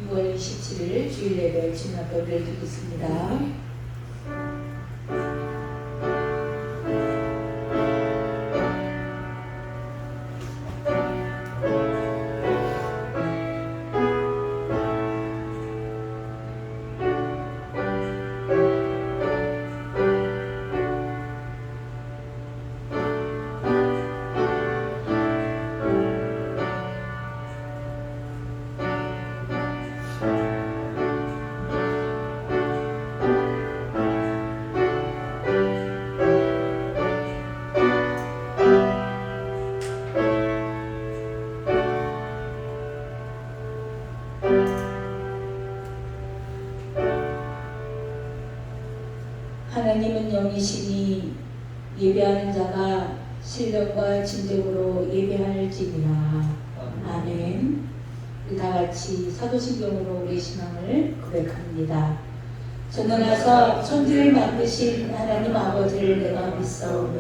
6월 27일 주일 예배 주님 앞에 예배를 드리겠습니다. 하나님은 영이시니 예배하는 자가 신령과 진정으로 예배할지니라. 아멘. 다 같이 사도신경으로 우리 신앙을 고백합니다. 전능하사 천지를 만드신 하나님 아버지를 내가 믿사오며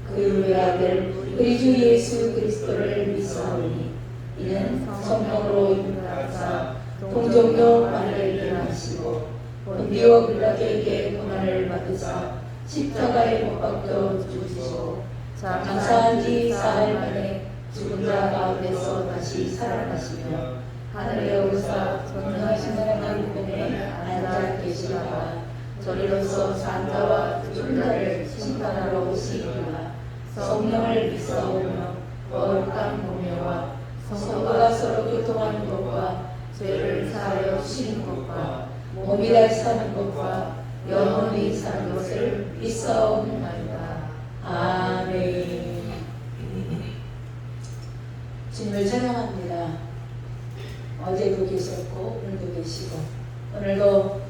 그 외아들 우리 주 예수 그리스도를 믿사오니 이는 성령으로 인도하사 동정녀 마리아에게 나시고 본디오 빌라도에게 고난을 받으사 십자가에 못 박혀 죽으시고 장사한 지 사흘 만에 죽은 자 가운데서 다시 살아나시며 하늘에 오르사 전능하신 하나님 보좌에 앉아 계시다가 저리로서 산자와 죽은 자를 심판하러 오시리라. 성령을 믿사오며 거룩한 공예와 성도가 서로 교통하는 것과 죄를 사하여 주시는 것과 몸이 다시 사는 것과 영원히 사는 것을 믿사옵나이다. 아멘. 주님을 찬양합니다. 어제도 계셨고 오늘도 계시고 오늘도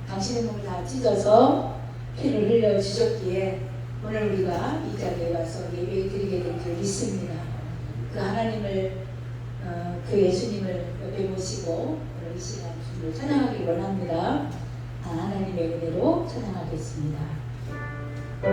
당신의 몸을 다 찢어서 피를 흘려 주셨기에 오늘 우리가 이 자리에 와서 예배 드리게 된 줄 믿습니다. 그 하나님을 그 예수님을 옆에 모시고 오늘 이 시간 주님을 찬양하기 원합니다. 하나님의 은혜로 찬양하겠습니다. 주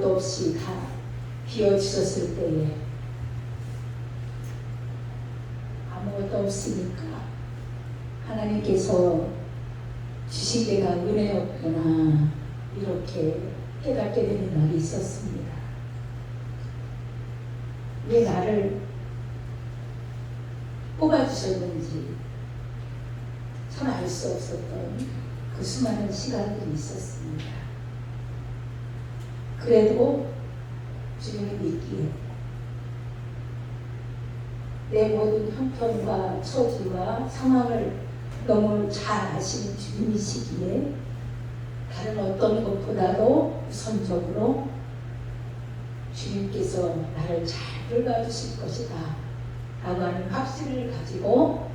아무것도 없이 다 비워주셨을 때에 아무것도 없으니까 하나님께서 주신 게가 은혜였구나 이렇게 깨닫게 되는 날이 있었습니다. 왜 나를 뽑아주셨는지 참 알 수 없었던 그 수많은 시간들이 있었습니다. 그래도 주님을 믿기에 내 모든 형편과 처지와 상황을 너무 잘 아시는 주님이시기에 다른 어떤 것보다도 우선적으로 주님께서 나를 잘 돌봐주실 것이다 라고 하는 확신을 가지고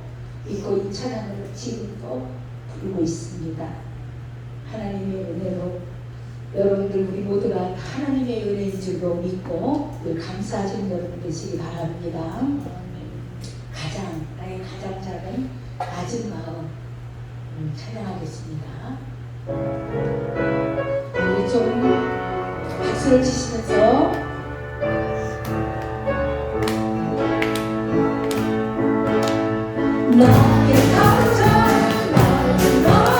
믿고 이 찬양을 지금도 부르고 있습니다. 하나님의 은혜로 여러분들 우리 모두가 하나님의 은혜인 줄로 믿고 늘 감사하시는 여러분 되시기 바랍니다. 나의 가장 작은 낮은 마음 찬양하겠습니다. 우리 좀 박수를 치시면서 나의 가장 낮은 마음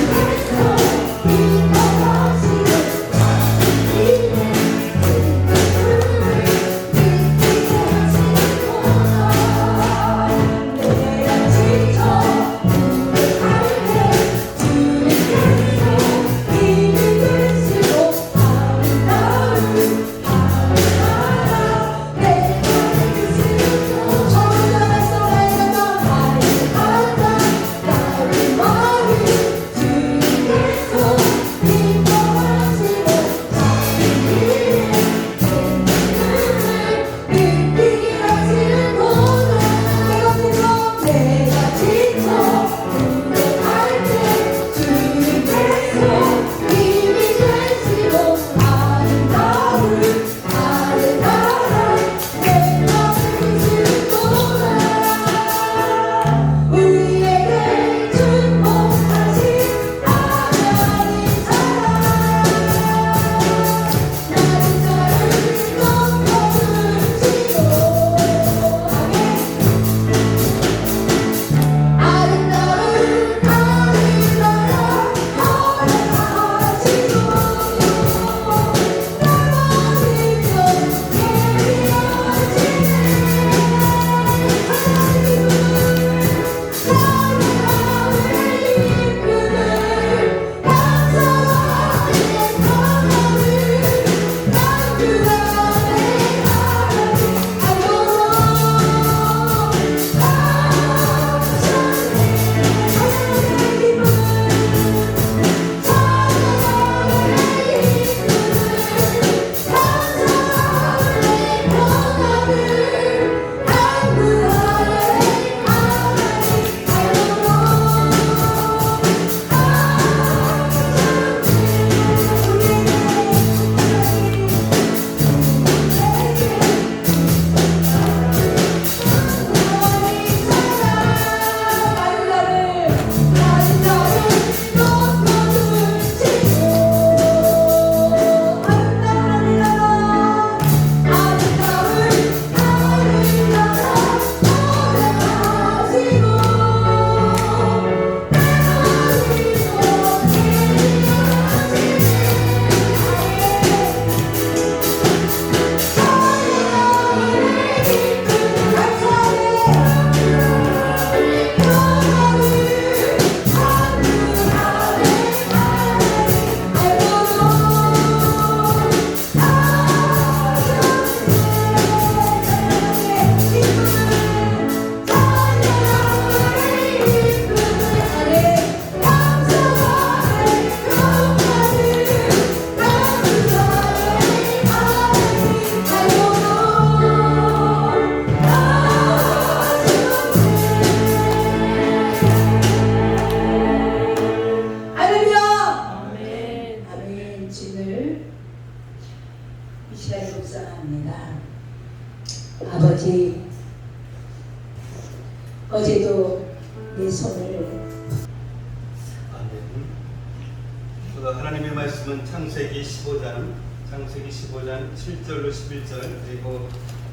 주께서 인도하시는 이내 아버지, 어제도 내 손을 하나님의 말씀은 창세기 15장 7절로 11절 그리고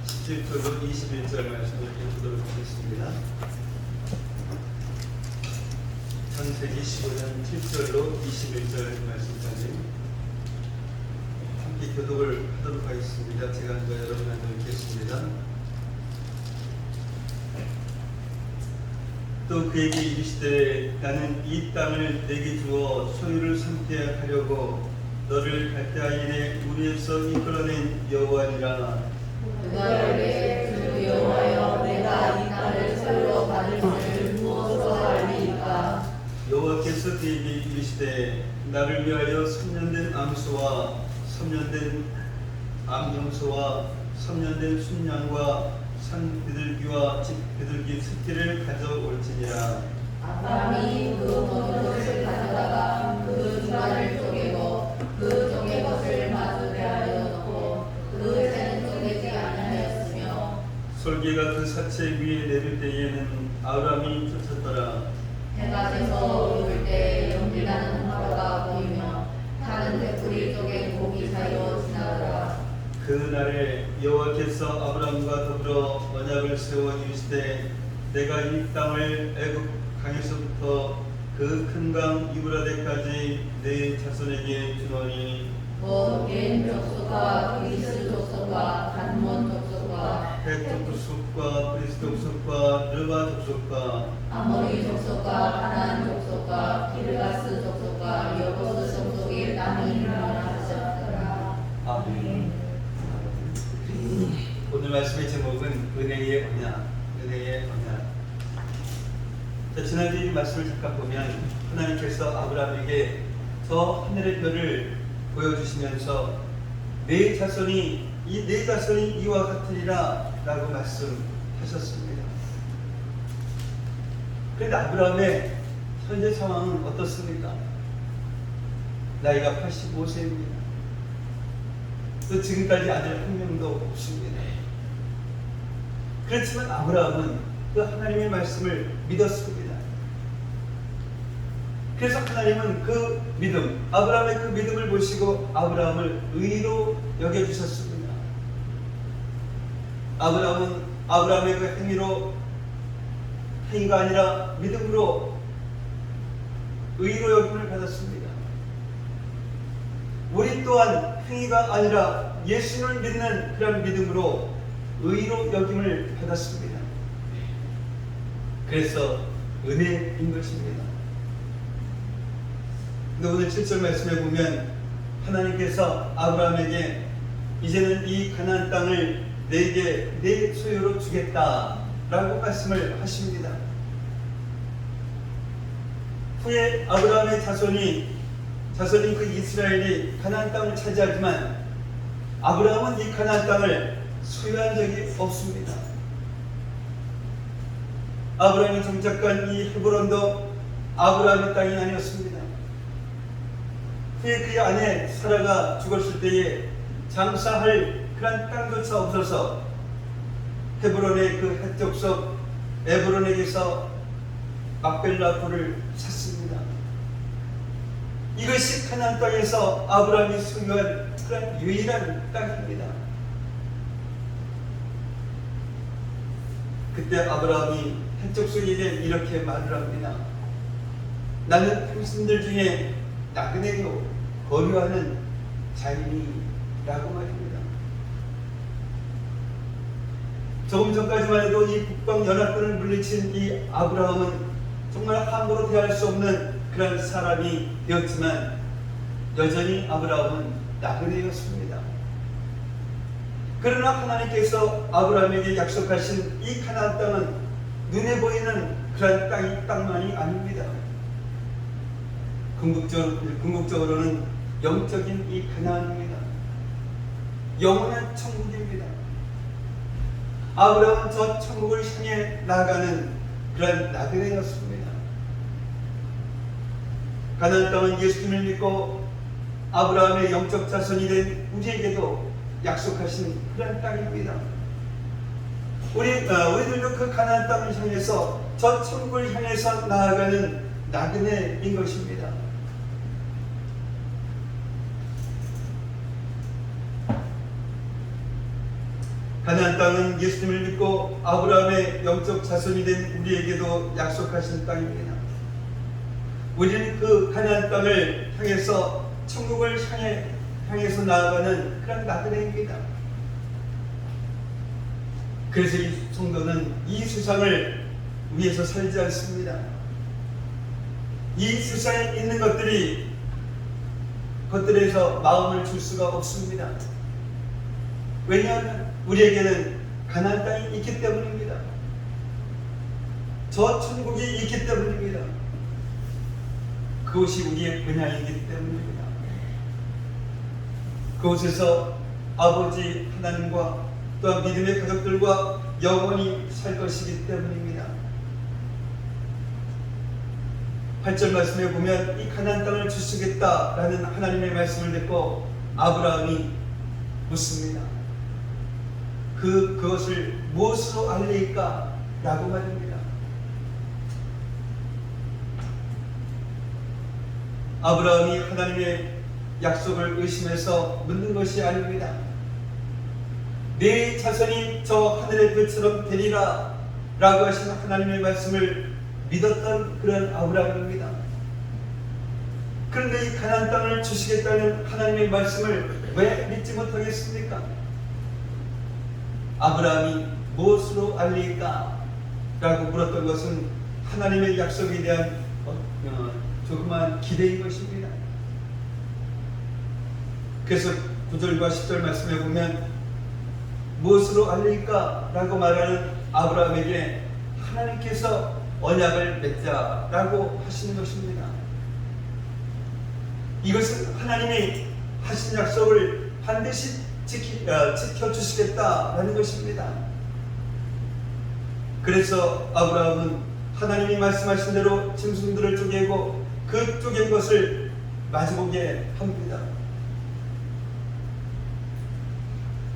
17절로 21절 말씀을 읽도록 하겠습니다. 창세기 15장 7절로 21절 말씀까지 함께 교독을 하도록 하겠습니다. 제가 여러분 안에 읽겠습니다. 또 그에게 이르시되 나는 이 땅을 내게 주어 소유를 삼게 하려고 너를 갈대아인의 우리에서 이끌어낸 여호와니라. 그가 이르되 주 여호와여 내가 이 땅을 소유로 받을 줄을 무엇으로 알리이까. 여호와께서 그에게 이르시되 나를 위하여 3년된 암소와 3년된 암염소와 3년된 순양과 산 비둘기와 집 비둘기 새끼를 가져올지니라. 아브라함이 그 모든 것을 가져다가 그 중간을 쪼개고 그 쪼개 것을 마주게 하여 놓고 그 새는 쪼개지 아니하였으며 솔개가 그 사체 위에 내릴 때에는 아브라함이 쫓았더라. 해가 져서 오를 때 연기나는 화로가 보이며 타는 댓불이 쪼개 고기 사이로 지나더라. 그날에 여호와께서 아브라함과 더불어 언약을 세워 이르시되 내가 이 땅을 애굽 강에서부터 그 큰 강 유브라데까지 내 자손에게 주노니 곧 겐 족속과 그리스 족속과 간몬 족속과 헷 족속과 그리스 족속과 르바 족속과 아모리 족속과 가나안 족속과 기르가스 족속과 여보스 족속의 땅이 하셨더라. 아멘. 오늘 말씀의 제목은 은혜의 언약, 은혜의 언약. 자, 지난주 이 말씀을 잠깐 보면 하나님께서 아브라함에게 저 하늘의 별을 보여주시면서 내 자손이 이와 같으리라 라고 말씀하셨습니다. 그런데 아브라함의 현재 상황은 어떻습니까? 나이가 85세입니다. 또 지금까지 아들 한 명도 없습니다. 그렇지만 아브라함은 그 하나님의 말씀을 믿었습니다. 그래서 하나님은 그 믿음, 아브라함의 그 믿음을 보시고 아브라함을 의로 여겨주셨습니다. 아브라함은 아브라함의 그 행위가 아니라 믿음으로 의로 여김을 받았습니다. 우리 또한 행위가 아니라 예수를 믿는 그런 믿음으로 의로 여김을 받았습니다. 그래서 은혜인 것입니다. 근데 오늘 7절 말씀에 보면 하나님께서 아브라함에게 이제는 이 가나안 땅을 내게 내 소유로 주겠다라고 말씀을 하십니다. 후에 아브라함의 자손인 그 이스라엘이 가나안 땅을 차지하지만 아브라함은 이 가나안 땅을 소유한 적이 없습니다. 아브라함이 정착한 이 헤브론도 아브라함의 땅이 아니었습니다. 후에 그의 아내 사라가 죽었을 때에 장사할 그런 땅조차 없어서 헤브론의 그 헷 족속 에브론에게서 막벨라 굴을 샀습니다. 이것이 가나안 땅에서 아브라함이 소유한 그런 유일한 땅입니다. 그때 아브라함이 헷 족속에게 이렇게 말을 합니다. 나는 당신들 중에 나그네요 거류하는 자인이라고 말입니다. 조금 전까지만 해도 이 북방연합군을 물리친 이 아브라함은 정말 함부로 대할 수 없는 그런 사람이 되었지만 여전히 아브라함은 나그네였습니다. 그러나 하나님께서 아브라함에게 약속하신 이 가나안 땅은 눈에 보이는 그런 땅만이 아닙니다. 궁극적으로는 영적인 이 가나안입니다. 영원한 천국입니다. 아브라함은 저 천국을 향해 나아가는 그런 나그네였습니다. 가나안 땅은 예수님을 믿고 아브라함의 영적 자손이 된 우리에게도 약속하신 그런 땅입니다. 우리들도 그 가나안 땅을 향해서 저 천국을 향해서 나아가는 나그네인 것입니다. 가나안 땅은 예수님을 믿고 아브라함의 영적 자손이 된 우리에게도 약속하신 땅입니다. 우리는 그 가나안 땅을 향해서 천국을 향해서 나아가는 그런 나그네입니다. 그래서 이 성도는 이 세상을 위해서 살지 않습니다. 이 세상에 있는 것들에서 마음을 줄 수가 없습니다. 왜냐하면 우리에게는 가나안 땅이 있기 때문입니다. 저 천국이 있기 때문입니다. 그것이 우리의 은양이기 때문입니다. 그곳에서 아버지 하나님과 또한 믿음의 가족들과 영원히 살 것이기 때문입니다. 8절 말씀에 보면 이 가나안 땅을 주시겠다라는 하나님의 말씀을 듣고 아브라함이 묻습니다. 그것을 무엇으로 알리까? 라고 말입니다. 아브라함이 하나님의 약속을 의심해서 묻는 것이 아닙니다. 내 자손이 저 하늘의 별처럼 되리라 라고 하신 하나님의 말씀을 믿었던 그런 아브라함입니다. 그런데 이 가나안 땅을 주시겠다는 하나님의 말씀을 왜 믿지 못하겠습니까? 아브라함이 무엇으로 알릴까? 라고 물었던 것은 하나님의 약속에 대한 조그만 기대인 것입니다. 그래서 9절과 10절 말씀에 보면 무엇으로 알릴까? 라고 말하는 아브라함에게 하나님께서 언약을 맺자라고 하시는 것입니다. 이것은 하나님이 하신 약속을 반드시 지켜주시겠다라는 것입니다. 그래서 아브라함은 하나님이 말씀하신 대로 짐승들을 쪼개고 그 쪼갠 것을 마주보게 합니다.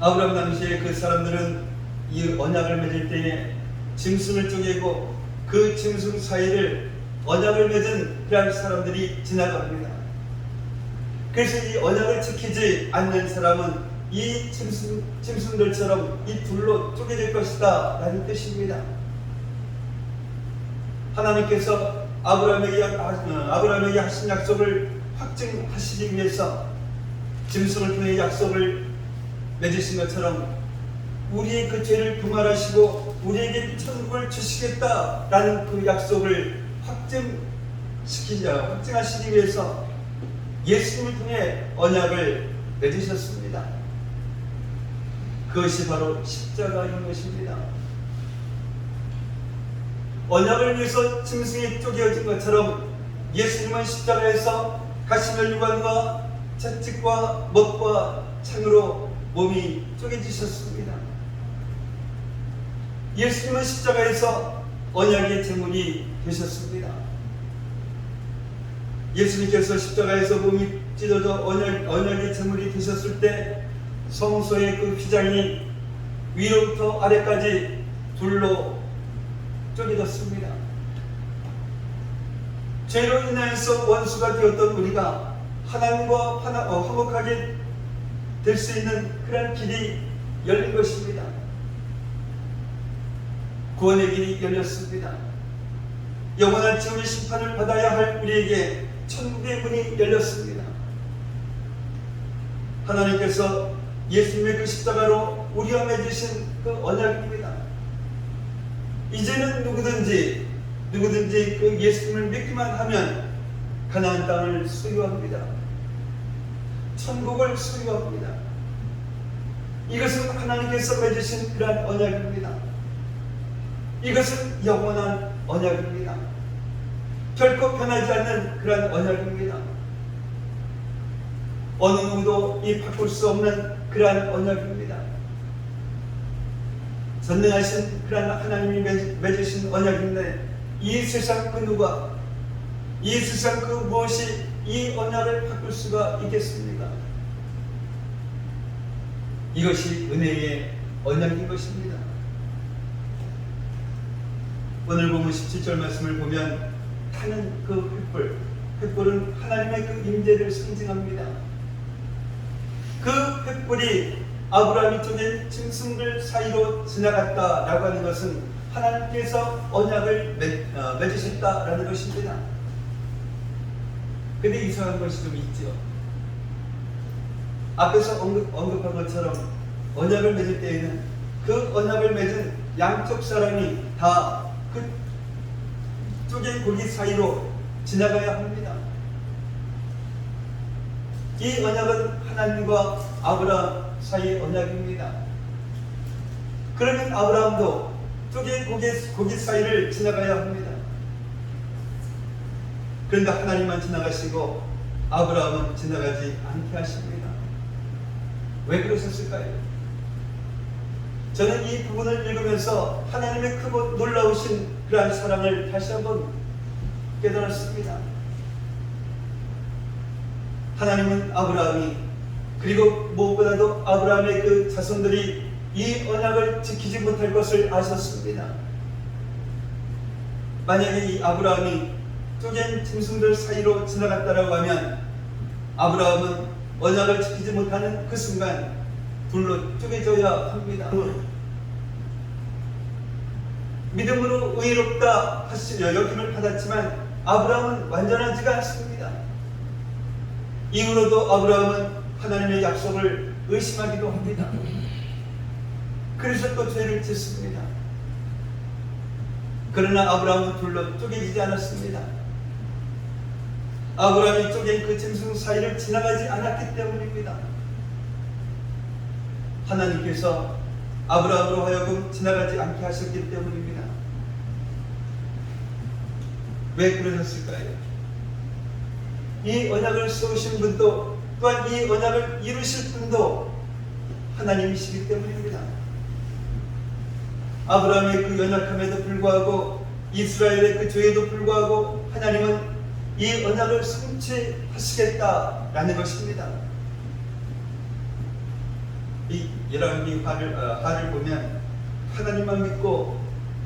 아브라함 당시에 그 사람들은 이 언약을 맺을 때에 짐승을 쪼개고 그 짐승 사이를 언약을 맺은 그런 사람들이 지나갑니다. 그래서 이 언약을 지키지 않는 사람은 이 짐승들처럼 이 둘로 쪼개질 것이다 라는 뜻입니다. 하나님께서 아브라함에게 하신 약속을 확증하시기 위해서 짐승을 통해 약속을 맺으신 것처럼 우리의 그 죄를 부활하시고 우리에게 천국을 주시겠다라는 그 약속을 확증하시기 위해서 예수님을 통해 언약을 맺으셨습니다. 그것이 바로 십자가인 것입니다. 언약을 위해서 짐승이 쪼개어진 것처럼 예수님은 십자가에서 가시멜 유관과 채찍과 못과 창으로 몸이 쪼개지셨습니다. 예수님은 십자가에서 언약의 제물이 되셨습니다. 예수님께서 십자가에서 몸이 찢어져 언약의 제물이 되셨을 때 성소의 그 휘장이 위로부터 아래까지 둘로 쪼개졌습니다. 죄로 인하여서 원수가 되었던 우리가 하나님과 화목하게 될 수 있는 그런 길이 열린 것입니다. 구원의 길이 열렸습니다. 영원한 지옥의 심판을 받아야 할 우리에게 천국의 문이 열렸습니다. 하나님께서 예수님의 그 십자가로 우리와 맺으신 그 언약입니다. 이제는 누구든지 그 예수님을 믿기만 하면 가나안 땅을 소유합니다. 천국을 소유합니다. 이것은 하나님께서 맺으신 그러한 언약입니다. 이것은 영원한 언약입니다. 결코 변하지 않는 그러한 언약입니다. 어느 누구도 바꿀 수 없는 그러한 언약입니다. 전능하신 그러한 하나님이 맺으신 언약인데 이 세상 그 누가 이 세상 그 무엇이 이 언약을 바꿀 수가 있겠습니까? 이것이 은혜의 언약인 것입니다. 오늘 보면 17절 말씀을 보면 타는 그 횃불은 하나님의 그 임재를 상징합니다. 그 횃불이 아브라함이 쪼갠 짐승들 사이로 지나갔다라고 하는 것은 하나님께서 언약을 맺으셨다라는 것입니다. 근데 이상한 것이 좀 있죠. 앞에서 언급한 것처럼 언약을 맺을 때에는 그 언약을 맺은 양쪽 사람이 다 그 쪼갠 고기 사이로 지나가야 합니다. 이 언약은 하나님과 아브라함 사이의 언약입니다. 그러면 아브라함도 쪼갠 고기 사이를 지나가야 합니다. 그런데 하나님만 지나가시고 아브라함은 지나가지 않게 하십니다. 왜 그러셨을까요? 저는 이 부분을 읽으면서 하나님의 크고 놀라우신 그러한 사랑을 다시 한번 깨달았습니다. 하나님은 아브라함이, 그리고 무엇보다도 아브라함의 그 자손들이 이 언약을 지키지 못할 것을 아셨습니다. 만약에 이 아브라함이 쪼갠 짐승들 사이로 지나갔다라고 하면 아브라함은 언약을 지키지 못하는 그 순간 둘로 쪼개져야 합니다. 믿음으로 의롭다 하시며 여김을 받았지만 아브라함은 완전하지가 않습니다. 이후로도 아브라함은 하나님의 약속을 의심하기도 합니다. 그래서 또 죄를 짓습니다. 그러나 아브라함은 둘로 쪼개지지 않았습니다. 아브라함이 쪼갠 그 짐승 사이를 지나가지 않았기 때문입니다. 하나님께서 아브라함으로 하여금 지나가지 않게 하셨기 때문입니다. 왜 그러셨을까요? 이 언약을 세우신 분도 또한 이 언약을 이루실 분도 하나님이시기 때문입니다. 아브라함의 그 연약함에도 불구하고 이스라엘의 그 죄에도 불구하고 하나님은 이 언약을 성취하시겠다라는 것입니다. 이 열왕기 하를 보면 하나님만 믿고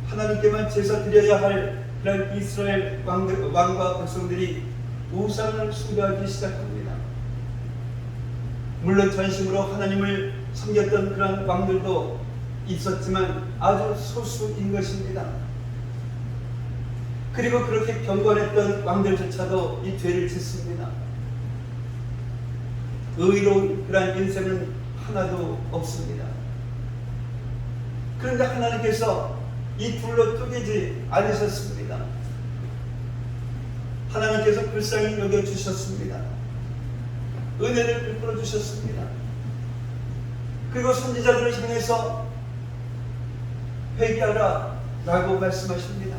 하나님께만 제사 드려야 할 그런 이스라엘 왕과 백성들이 우상을 숭배하기 시작합니다. 물론 전심으로 하나님을 섬겼던 그런 왕들도 있었지만 아주 소수인 것입니다. 그리고 그렇게 경건했던 왕들조차도 이 죄를 짓습니다. 의로운 그러한 인생은 하나도 없습니다. 그런데 하나님께서 이 둘로 쪼개지 않으셨습니다. 하나님께서 불쌍히 여겨주셨습니다. 은혜를 베풀어 주셨습니다. 그리고 선지자들을 향해서 회개하라 라고 말씀하십니다.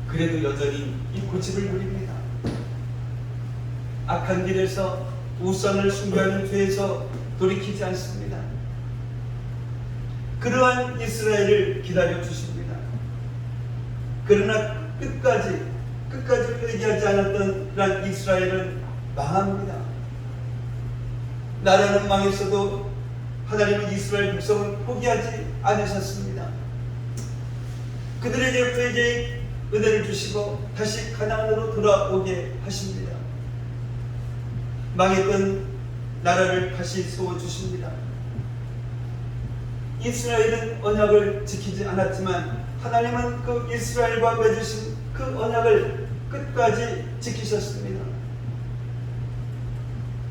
그래도 여전히 이 고집을 부립니다. 악한 길에서 우상을 숭배하는 죄에서 돌이키지 않습니다. 그러한 이스라엘을 기다려 주십니다. 그러나 끝까지 회개하지 않았던 그런 이스라엘은 망합니다. 나라는 망했어도 하나님은 이스라엘 백성을 포기하지 않으셨습니다. 그들에게 회개의 은혜를 주시고 다시 가나안으로 돌아오게 하십니다. 망했던 나라를 다시 세워주십니다. 이스라엘은 언약을 지키지 않았지만 하나님은 그 이스라엘과 맺으신 그 언약을 끝까지 지키셨습니다.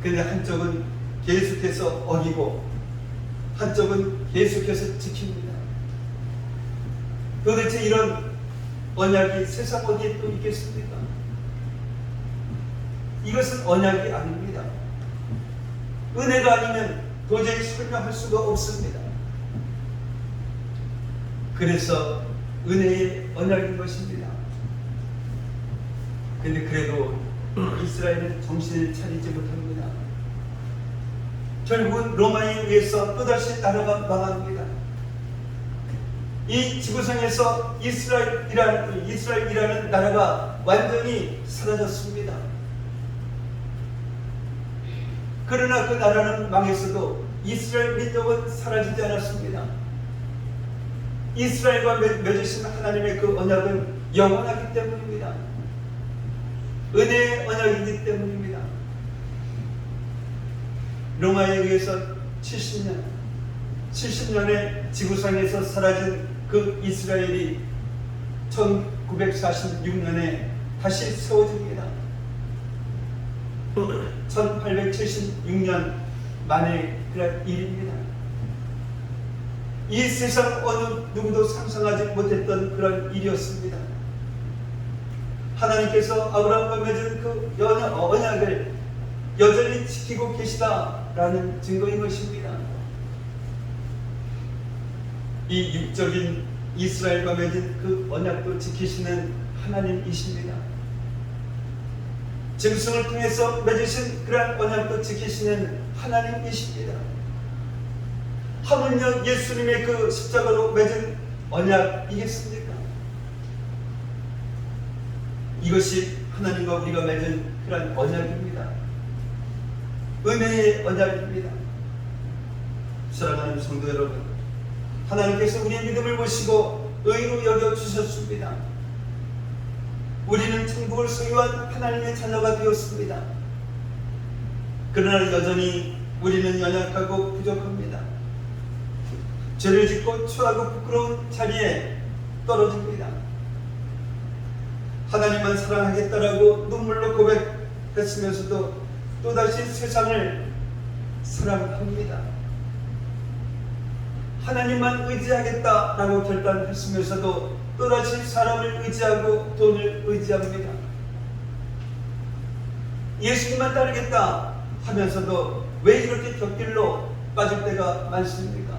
그런데 한쪽은 계속해서 어기고 한쪽은 계속해서 지킵니다. 도대체 이런 언약이 세상 어디에 또 있겠습니까? 이것은 언약이 아닙니다. 은혜가 아니면 도저히 설명할 수가 없습니다. 그래서 은혜의 언약인 것입니다. 그런데 그래도 이스라엘은 정신을 차리지 못합니다. 결국은 로마에 의해서 또다시 나라가 망합니다. 이 지구상에서 이스라엘이라는 나라가 완전히 사라졌습니다. 그러나 그 나라는 망했어도 이스라엘 민족은 사라지지 않았습니다. 이스라엘과 맺으신 하나님의 그 언약은 영원하기 때문입니다. 은혜의 언약이기 때문입니다. 로마에 의해서 70년의 지구상에서 사라진 그 이스라엘이 1946년에 다시 세워집니다. 1876년 만에 그런 일입니다. 이 세상 어느 누구도 상상하지 못했던 그런 일이었습니다. 하나님께서 아브라함과 맺은 그 언약을 여전히 지키고 계시다라는 증거인 것입니다. 이 육적인 이스라엘과 맺은 그 언약도 지키시는 하나님이십니다. 짐승을 통해서 맺으신 그러한 언약도 지키시는 하나님이십니다. 하물며 예수님의 그 십자가로 맺은 언약이겠습니까? 이것이 하나님과 우리가 맺은 그러한 언약입니다. 은혜의 언약입니다. 사랑하는 성도 여러분, 하나님께서 우리의 믿음을 보시고 의로 여겨주셨습니다. 우리는 천국을 소유한 하나님의 자녀가 되었습니다. 그러나 여전히 우리는 연약하고 부족합니다. 죄를 짓고 추하고 부끄러운 자리에 떨어집니다. 하나님만 사랑하겠다라고 눈물로 고백했으면서도 또다시 세상을 사랑합니다. 하나님만 의지하겠다라고 결단했으면서도 또다시 사람을 의지하고 돈을 의지합니다. 예수님만 따르겠다 하면서도 왜 이렇게 곁길로 빠질 때가 많습니까?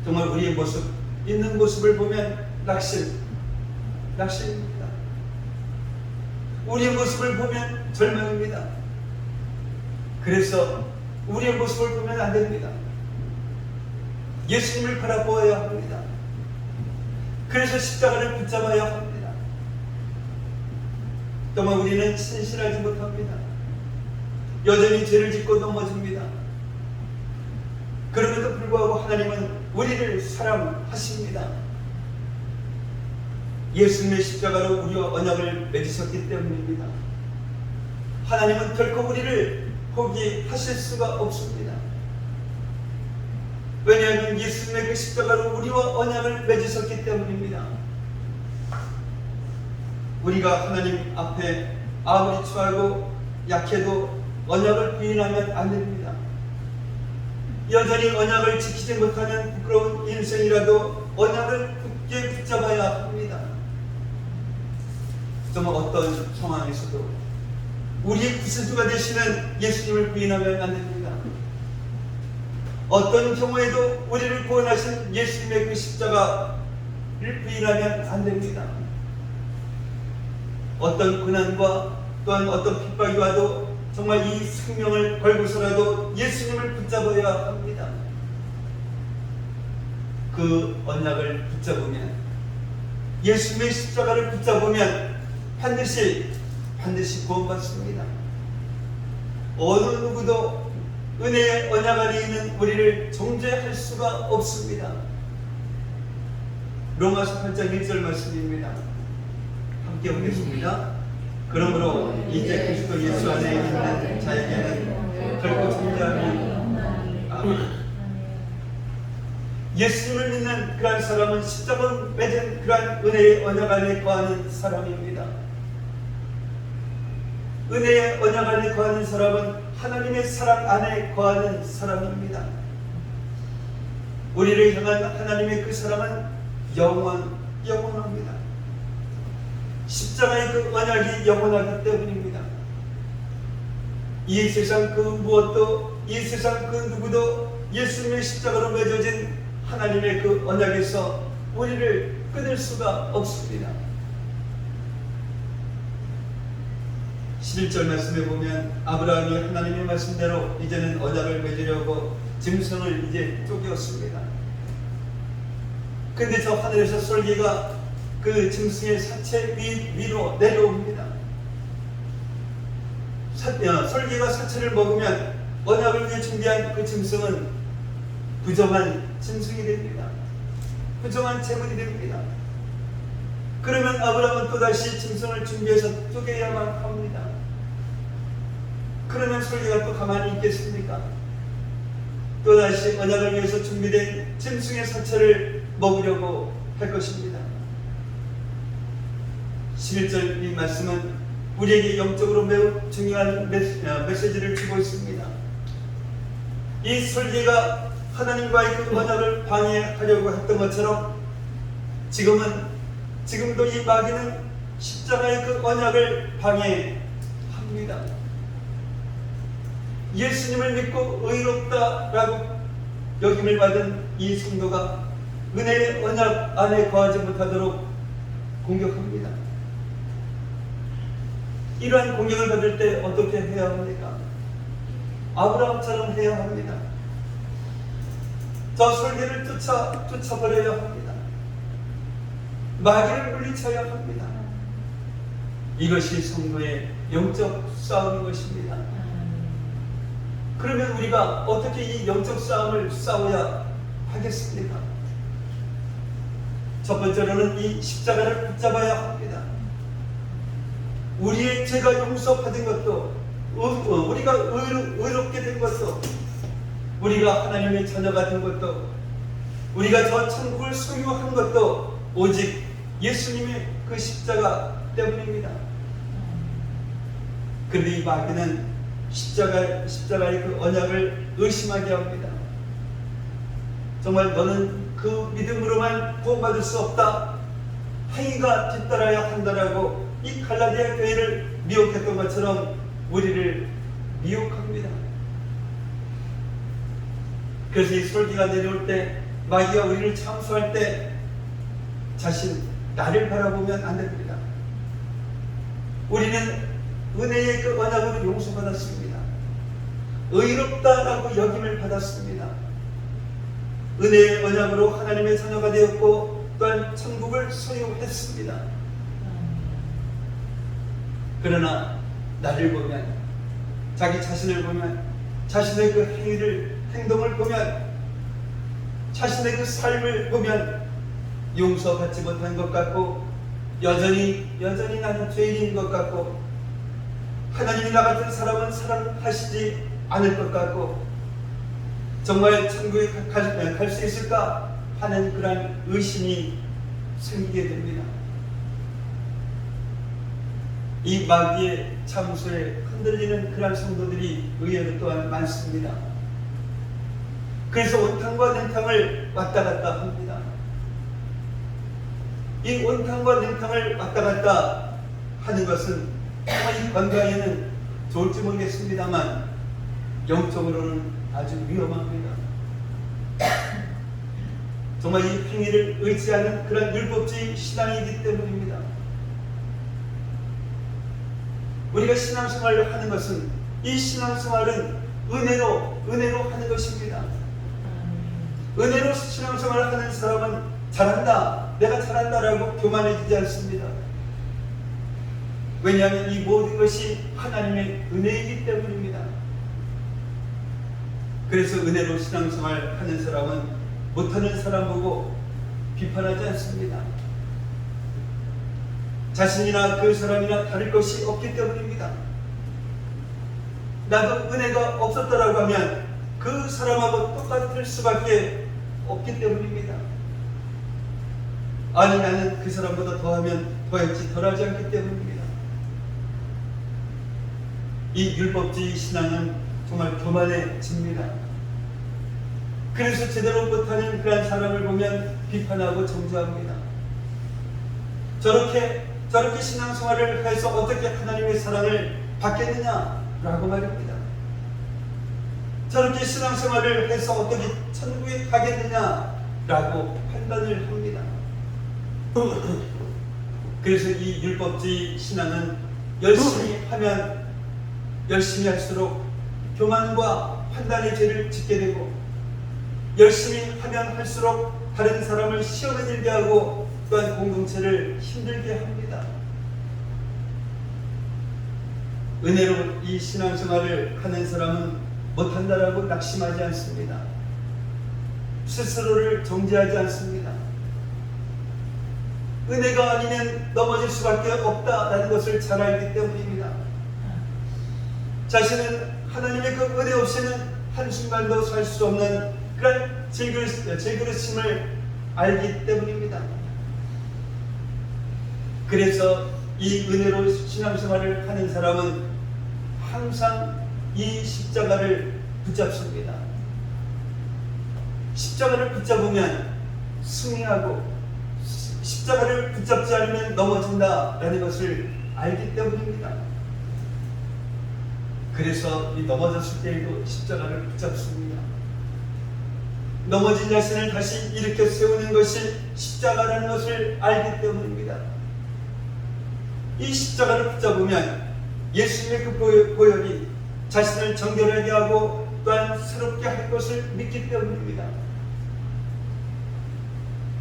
정말 우리의 모습, 있는 모습을 보면 낙심입니다. 우리의 모습을 보면 절망입니다. 그래서 우리의 모습을 보면 안 됩니다. 예수님을 바라보아야 합니다. 그래서 십자가를 붙잡아야 합니다. 정말 우리는 신실하지 못합니다. 여전히 죄를 짓고 넘어집니다. 그럼에도 불구하고 하나님은 우리를 사랑하십니다. 예수님의 십자가로 우리와 언약을 맺으셨기 때문입니다. 하나님은 결코 우리를 포기하실 수가 없습니다. 왜냐하면 예수님의 그 십자가로 우리와 언약을 맺으셨기 때문입니다. 우리가 하나님 앞에 아무리 추하고 약해도 언약을 부인하면 안 됩니다. 여전히 언약을 지키지 못하는 부끄러운 인생이라도 언약을 굳게 붙잡아야 합니다. 정말 어떤 상황에서도 우리의 구세주가 되시는 예수님을 부인하면 안 됩니다. 어떤 경우에도 우리를 구원하신 예수님의 그 십자가를 부인하면 안 됩니다. 어떤 고난과 또한 어떤 핍박이 와도 정말 이 생명을 걸고서라도 예수님을 붙잡아야 합니다. 그 언약을 붙잡으면, 예수님의 십자가를 붙잡으면 반드시 구원받습니다. 어느 누구도 은혜의 언약 안에 있는 우리를 정죄할 수가 없습니다. 로마서 8장 1절 말씀입니다. 함께 보겠습니다. 그러므로 이제 그리스도 예수 안에 있는 자에게는 결코 정죄함이 없나니. 예수님을 믿는 그러한 사람은 십자가로 맺은 그러한 은혜의 언약 안에 거하는 사람입니다. 은혜의 언약 안에 거하는 사람은 하나님의 사랑 안에 거하는 사람입니다. 우리를 향한 하나님의 그 사랑은 영원합니다. 십자가의 그 언약이 영원하기 때문입니다. 이 세상 그 무엇도, 이 세상 그 누구도 예수님의 십자가로 맺어진 하나님의 그 언약에서 우리를 끊을 수가 없습니다. 11절 말씀에 보면 아브라함이 하나님의 말씀대로 이제는 언약을 맺으려고 짐승을 이제 쪼개었습니다. 근데 저 하늘에서 솔개가 그 짐승의 사체 위로 내려옵니다. 솔개가 사체를 먹으면 언약을 위해 준비한 그 짐승은 부정한 짐승이 됩니다. 부정한 제물이 됩니다. 그러면 아브라함은 또다시 짐승을 준비해서 쪼개야만 합니다. 그러면 설계가 또 가만히 있겠습니까? 또다시 언약을 위해서 준비된 짐승의 사체를 먹으려고 할 것입니다. 11절 이 말씀은 우리에게 영적으로 매우 중요한 메시지를 주고 있습니다. 이 설계가 하나님과의 그 언약을 방해하려고 했던 것처럼 지금도 이 마귀는 십자가의 그 언약을 방해합니다. 예수님을 믿고 의롭다라고 여김을 받은 이 성도가 은혜의 언약 안에 거하지 못하도록 공격합니다. 이러한 공격을 받을 때 어떻게 해야 합니까? 아브라함처럼 해야 합니다. 저 설계를 쫓아버려야 합니다. 마귀를 물리쳐야 합니다. 이것이 성도의 영적 싸움인 것입니다. 그러면 우리가 어떻게 이 영적 싸움을 싸워야 하겠습니까? 첫 번째로는 이 십자가를 붙잡아야 합니다. 우리의 죄가 용서받은 것도, 우리가 의롭게 된 것도, 우리가 하나님의 자녀가 된 것도, 우리가 저 천국을 소유한 것도 오직 예수님의 그 십자가 때문입니다. 그런데 이 마귀는 십자가의 그 언약을 의심하게 합니다. 정말 너는 그 믿음으로만 구원받을 수 없다, 행위가 뒤따라야 한다라고 이 갈라디아 교회를 미혹했던 것처럼 우리를 미혹합니다. 그래서 이 설기가 내려올 때, 마귀가 우리를 참수할 때 나를 바라보면 안 됩니다. 우리는 은혜의 그 언약으로 용서받았습니다. 의롭다라고 여김을 받았습니다. 은혜의 언약으로 하나님의 자녀가 되었고 또한 천국을 소유했습니다. 그러나 나를 보면, 자기 자신을 보면, 자신의 그 행동을 보면, 자신의 그 삶을 보면 용서받지 못한 것 같고 여전히 나는 죄인인 것 같고 하나님이 나 같은 사람은 사랑하시지 않을 것 같고 정말 천국에 갈 수 있을까 하는 그런 의심이 생기게 됩니다. 이 마귀의 참수에 흔들리는 그런 성도들이 의외로 또한 많습니다. 그래서 온탕과 냉탕을 왔다 갔다 합니다. 이 온탕과 냉탕을 왔다 갔다 하는 것은 이 건강에는 좋을지 모르겠습니다만 영적으로는 아주 위험합니다. 정말 이 행위를 의지하는 그런 율법주의 신앙이기 때문입니다. 우리가 신앙생활을 하는 것은, 이 신앙생활은 은혜로 하는 것입니다. 은혜로 신앙생활을 하는 사람은 잘한다, 내가 잘한다라고 교만해지지 않습니다. 왜냐하면 이 모든 것이 하나님의 은혜이기 때문입니다. 그래서 은혜로 신앙생활 하는 사람은 못하는 사람 보고 비판하지 않습니다. 자신이나 그 사람이나 다를 것이 없기 때문입니다. 나도 은혜가 없었다라고 하면 그 사람하고 똑같을 수밖에 없기 때문입니다. 아니, 나는 그 사람보다 더하면 더했지 덜하지 않기 때문입니다. 이 율법주의 신앙은 정말 교만해집니다. 그래서 제대로 못하는 그런 사람을 보면 비판하고 정죄합니다. 저렇게 신앙생활을 해서 어떻게 하나님의 사랑을 받겠느냐라고 말입니다. 저렇게 신앙생활을 해서 어떻게 천국에 가겠느냐라고 판단을 합니다. 그래서 이 율법주의 신앙은 열심히 하면 열심히 할수록 교만과 판단의 죄를 짓게 되고, 열심히 하면 할수록 다른 사람을 시험에 들게 하고 또한 공동체를 힘들게 합니다. 은혜로 이 신앙생활을 하는 사람은 못한다라고 낙심하지 않습니다. 스스로를 정죄하지 않습니다. 은혜가 아니면 넘어질 수밖에 없다라는 것을 잘 알기 때문입니다. 자신은 하나님의 그 은혜 없이는 한순간도 살 수 없는 그런 질그릇심을 알기 때문입니다. 그래서 이 은혜로 신앙생활을 하는 사람은 항상 이 십자가를 붙잡습니다. 십자가를 붙잡으면 승리하고 십자가를 붙잡지 않으면 넘어진다라는 것을 알기 때문입니다. 그래서 이 넘어졌을 때에도 십자가를 붙잡습니다. 넘어진 자신을 다시 일으켜 세우는 것이 십자가라는 것을 알기 때문입니다. 이 십자가를 붙잡으면 예수님의 그 보혈이 자신을 정결하게 하고 또한 새롭게 할 것을 믿기 때문입니다.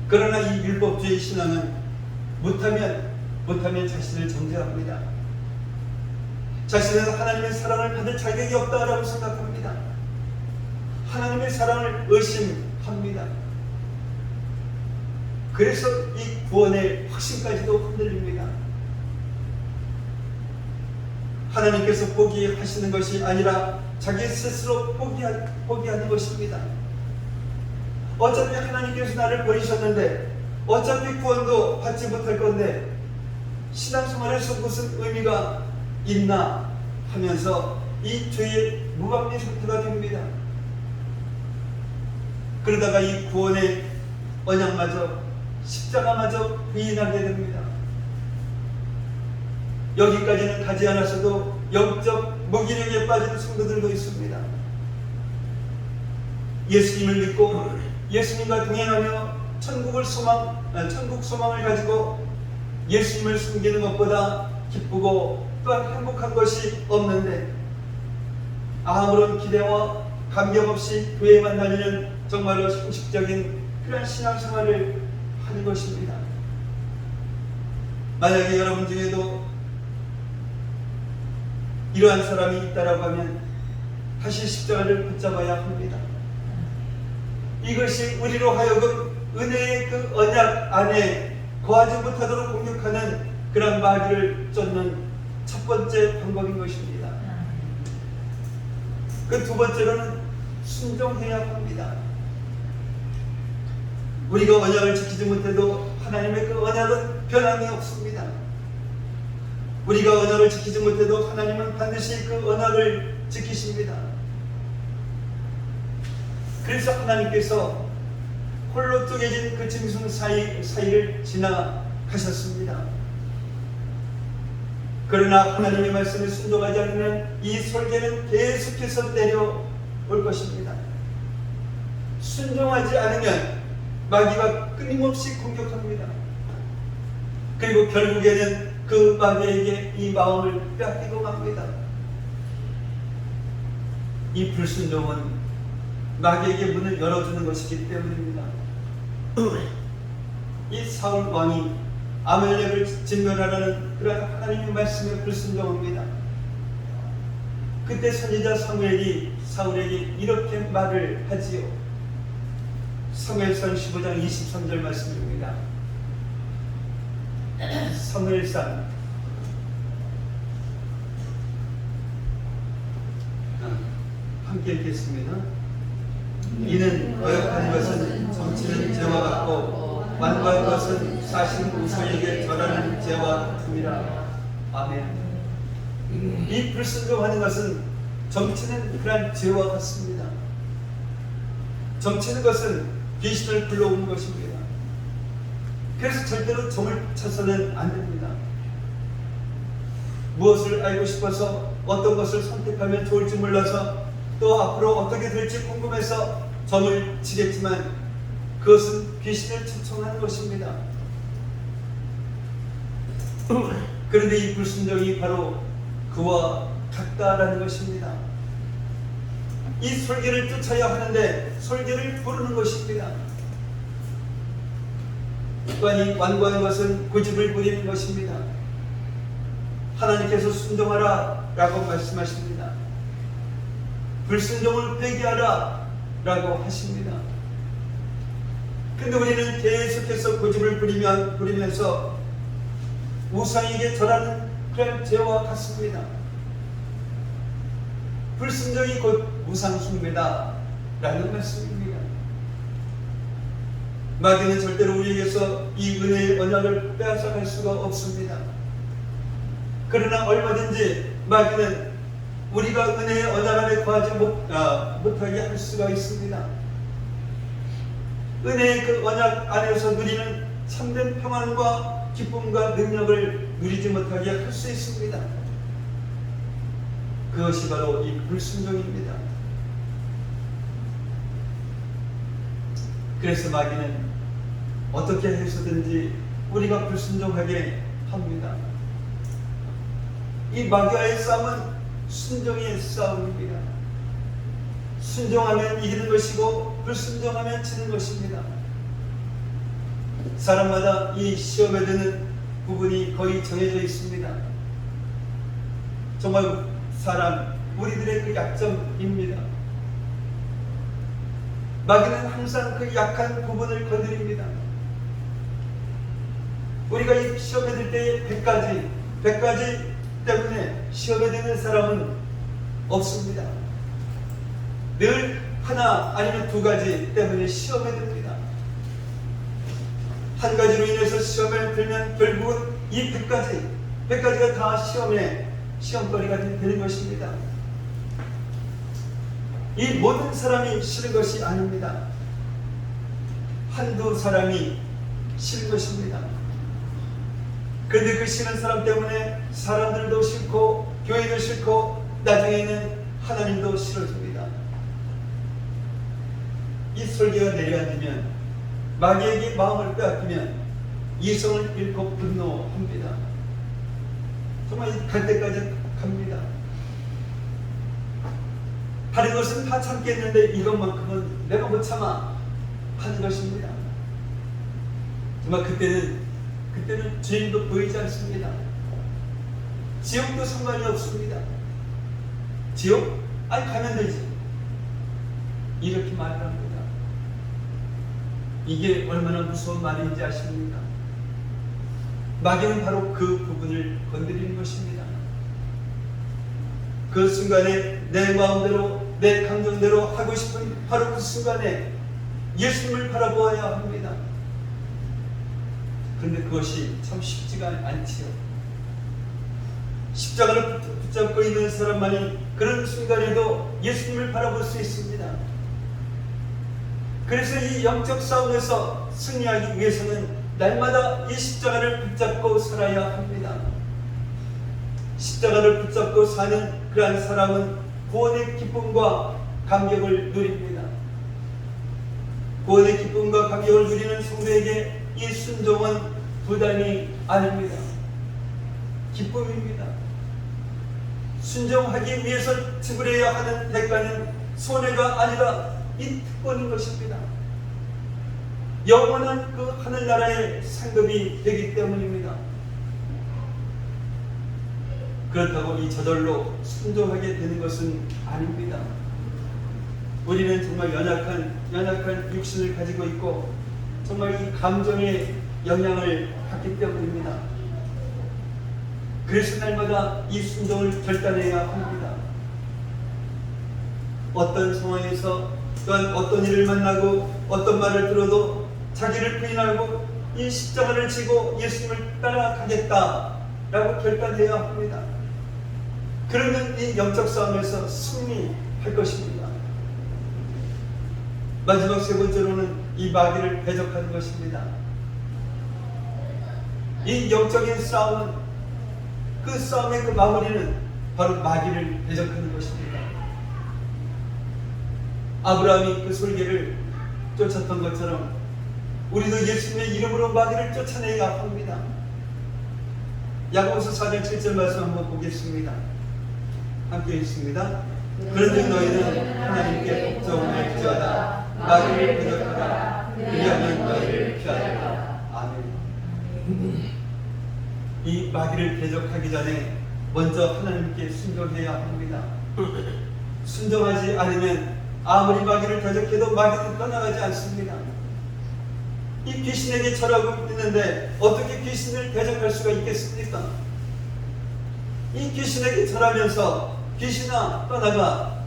그러나 이 율법주의 신앙은 못하면 자신을 정죄합니다. 자신은 하나님의 사랑을 받을 자격이 없다라고 생각합니다. 하나님의 사랑을 의심합니다. 그래서 이 구원의 확신까지도 흔들립니다. 하나님께서 포기하시는 것이 아니라 자기 스스로 포기하는 것입니다. 어차피 하나님께서 나를 버리셨는데 어차피 구원도 받지 못할 건데 신앙생활에서 무슨 의미가 있나 하면서 이 죄의 무방비 상태가 됩니다. 그러다가 이 구원의 언약마저 십자가마저 부인하게 됩니다. 여기까지는 가지 않았어도 영적 무기력에 빠진 성도들도 있습니다. 예수님을 믿고 예수님과 동행하며 천국 소망을 가지고 예수님을 숨기는 것보다 기쁘고 또한 행복한 것이 없는데 아무런 기대와 감격 없이 교회만 다니는 정말로 형식적인 그런 신앙생활을 하는 것입니다. 만약에 여러분 중에도 이러한 사람이 있다라고 하면 다시 십자가를 붙잡아야 합니다. 이것이 우리로 하여금 은혜의 그 언약 안에 거하지 못하도록 공격하는 그런 마귀를 쫓는 첫 번째 방법인 것입니다. 그 두 번째로는 순종해야 합니다. 우리가 언약을 지키지 못해도 하나님의 그 언약은 변함이 없습니다. 우리가 언약을 지키지 못해도 하나님은 반드시 그 언약을 지키십니다. 그래서 하나님께서 홀로 쪼개진 그 짐승 사이를 지나가셨습니다. 그러나 하나님의 말씀에 순종하지 않으면 이 설계는 계속해서 내려올 것입니다. 순종하지 않으면 마귀가 끊임없이 공격합니다. 그리고 결국에는 그 마귀에게 이 마음을 빼앗기고 맙니다. 이 불순종은 마귀에게 문을 열어주는 것이기 때문입니다. 이 사울 왕이 아말렉을 진멸하라는 그런 하나님의 말씀에 불순종합니다. 그때 선지자 사무엘이 사울에게 이렇게 말을 하지요. 사무엘상 15장 23절 말씀입니다. 사무엘상 함께 읽겠습니다. 이는 거역한 것은 정치는 죄와 같고 완고한 것은 사실 우서에게 절하는 죄와 같음이라. 아멘. 이 불순종하는 것은 정치는 그런 죄와 같습니다. 정치는 것은 귀신을 불러오는 것입니다. 그래서 절대로 정을 쳐서는 안 됩니다. 무엇을 알고 싶어서 어떤 것을 선택하면 좋을지 몰라서 또 앞으로 어떻게 될지 궁금해서 점을 치겠지만 그것은 귀신을 초청하는 것입니다. 그런데 이 불순종이 바로 그와 같다라는 것입니다. 이 설계를 쫓아야 하는데 설계를 부르는 것입니다. 또한 이 완고한 것은 고집을 부리는 것입니다. 하나님께서 순종하라 라고 말씀하십니다. 불순종을 회개하라 라고 하십니다. 근데 우리는 계속해서 고집을 부리면서 우상에게 절하는 그런 죄와 같습니다. 불순종이 곧 무상숭배다 라는 말씀입니다. 마귀는 절대로 우리에게서 이 은혜의 언약을 빼앗아갈 수가 없습니다. 그러나 얼마든지 마귀는 우리가 은혜의 언약 안에 거하지 못하게 할 수가 있습니다. 은혜의 그 언약 안에서 누리는 참된 평안과 기쁨과 능력을 누리지 못하게 할 수 있습니다. 그것이 바로 이 불순종입니다. 그래서 마귀는 어떻게 해서든지 우리가 불순종하게 합니다. 이 마귀와의 싸움은 순종의 싸움입니다. 순종하면 이기는 것이고 불순종하면 지는 것입니다. 사람마다 이 시험에 드는 부분이 거의 정해져 있습니다. 정말 우리들의 그 약점입니다. 마귀는 항상 그 약한 부분을 건드립니다. 우리가 이 시험에 들 때에 100가지 때문에 시험에 드는 사람은 없습니다. 늘 하나 아니면 2가지 때문에 시험에 듭니다. 한 가지로 인해서 시험에 들면 결국은 이 100가지가 다 시험거리가 되는 것입니다. 이 모든 사람이 싫은 것이 아닙니다. 한두 사람이 싫은 것입니다. 그런데 그 싫은 사람 때문에 사람들도 싫고 교회도 싫고 나중에는 하나님도 싫어집니다. 이 설교가 내려앉으면 마귀에게 마음을 빼앗기면 이성을 잃고 분노합니다. 정말 갈 때까지 갑니다. 다른 것은 다 참겠는데 이것만큼은 내가 못 참아 하는 것입니다. 정말 그때는 죄인도 보이지 않습니다. 지옥도 상관이 없습니다. 지옥? 아니 가면 되지. 이렇게 말을 합니다. 이게 얼마나 무서운 말인지 아십니까? 마귀는 바로 그 부분을 건드리는 것입니다. 그 순간에 내 마음대로 내 감정대로 하고 싶은 바로 그 순간에 예수님을 바라보아야 합니다. 그런데 그것이 참 쉽지가 않지요. 십자가를 붙잡고 있는 사람만이 그런 순간에도 예수님을 바라볼 수 있습니다. 그래서 이 영적 싸움에서 승리하기 위해서는 날마다 이 십자가를 붙잡고 살아야 합니다. 십자가를 붙잡고 사는 그러한 사람은 구원의 기쁨과 감격을 누립니다. 구원의 기쁨과 감격을 누리는 성도에게 이 순종은 부담이 아닙니다. 기쁨입니다. 순종하기 위해서 지불해야 하는 대가는 손해가 아니라 이 특권인 것입니다. 영원한 그 하늘나라의 상급이 되기 때문입니다. 그렇다고 이 저절로 순종하게 되는 것은 아닙니다. 우리는 정말 연약한 육신을 가지고 있고 정말 이 감정의 영향을 받기 때문입니다. 그래서 날마다 이 순종을 결단해야 합니다. 어떤 상황에서 또한 어떤 일을 만나고 어떤 말을 들어도 자기를 부인하고 이 십자가를 지고 예수님을 따라가겠다라고 결단해야 합니다. 그러면 이 영적 싸움에서 승리할 것입니다. 마지막 세 번째로는 이 마귀를 대적하는 것입니다. 이 영적인 싸움은 그 싸움의 그 마무리는 바로 마귀를 대적하는 것입니다. 아브라함이 그 솔개를 쫓았던 것처럼 우리도 예수님의 이름으로 마귀를 쫓아내야 합니다. 야고보서 4장 7절 말씀 한번 보겠습니다. 함께 읽습니다. 그런즉 너희는 하나님께 복종할지어다 마귀를 대적하라 그리하면 너희를 피하리라. 아멘. 이 마귀를 대적하기 전에 먼저 하나님께 순종해야 합니다. 순종하지 않으면 아무리 마귀를 대적해도 마귀는 떠나가지 않습니다. 이 귀신에게 절하고 있는데 어떻게 귀신을 대적할 수가 있겠습니까? 이 귀신에게 절하면서 귀신아 떠나가,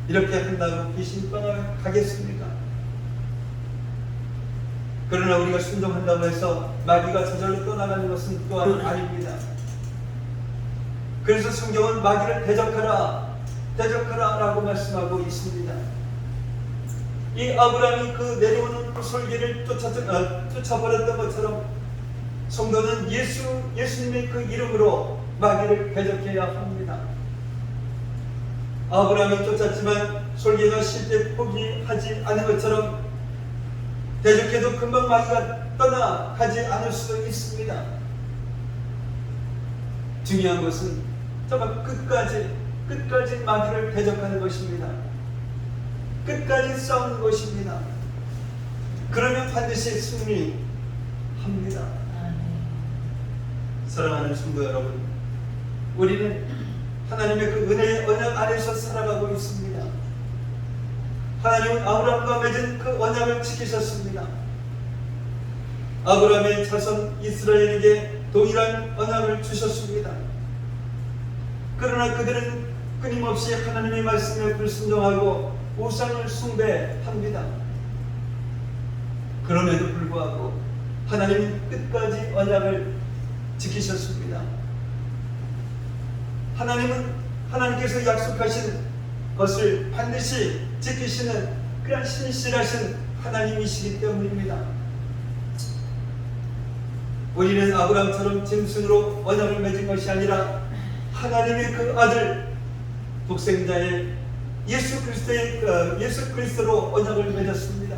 이렇게 한다고 귀신이 떠나가겠습니까? 그러나 우리가 순종한다고 해서 마귀가 저절로 떠나가는 것은 또한 아닙니다. 그래서 성경은 마귀를 대적하라, 대적하라 라고 말씀하고 있습니다. 이 아브라함이 그 내려오는 그 솔개를 쫓아버렸던 것처럼 성도는 예수님의 그 이름으로 마귀를 대적해야 합니다. 아브라함이 쫓았지만 솔개가 실제 포기하지 않은 것처럼 대적해도 금방 마귀가 떠나가지 않을 수도 있습니다. 중요한 것은 정말 끝까지 마귀를 대적하는 것입니다. 끝까지 싸우는 것입니다. 그러면 반드시 승리합니다. 사랑하는 성도 여러분, 우리는 하나님의 그 은혜의 언약 안에서 살아가고 있습니다. 하나님은 아브라함과 맺은 그 언약을 지키셨습니다. 아브라함의 자손 이스라엘에게 동일한 언약을 주셨습니다. 그러나 그들은 끊임없이 하나님의 말씀에 불순종하고 우상을 숭배합니다. 그럼에도 불구하고 하나님은 끝까지 언약을 지키셨습니다. 하나님께서 약속하신 것을 반드시 지키시는 그런 신실하신 하나님이시기 때문입니다. 우리는 아브라함처럼 짐승으로 언약을 맺은 것이 아니라 하나님의 그 아들 독생자의 예수 그리스도로 언약을 맺었습니다.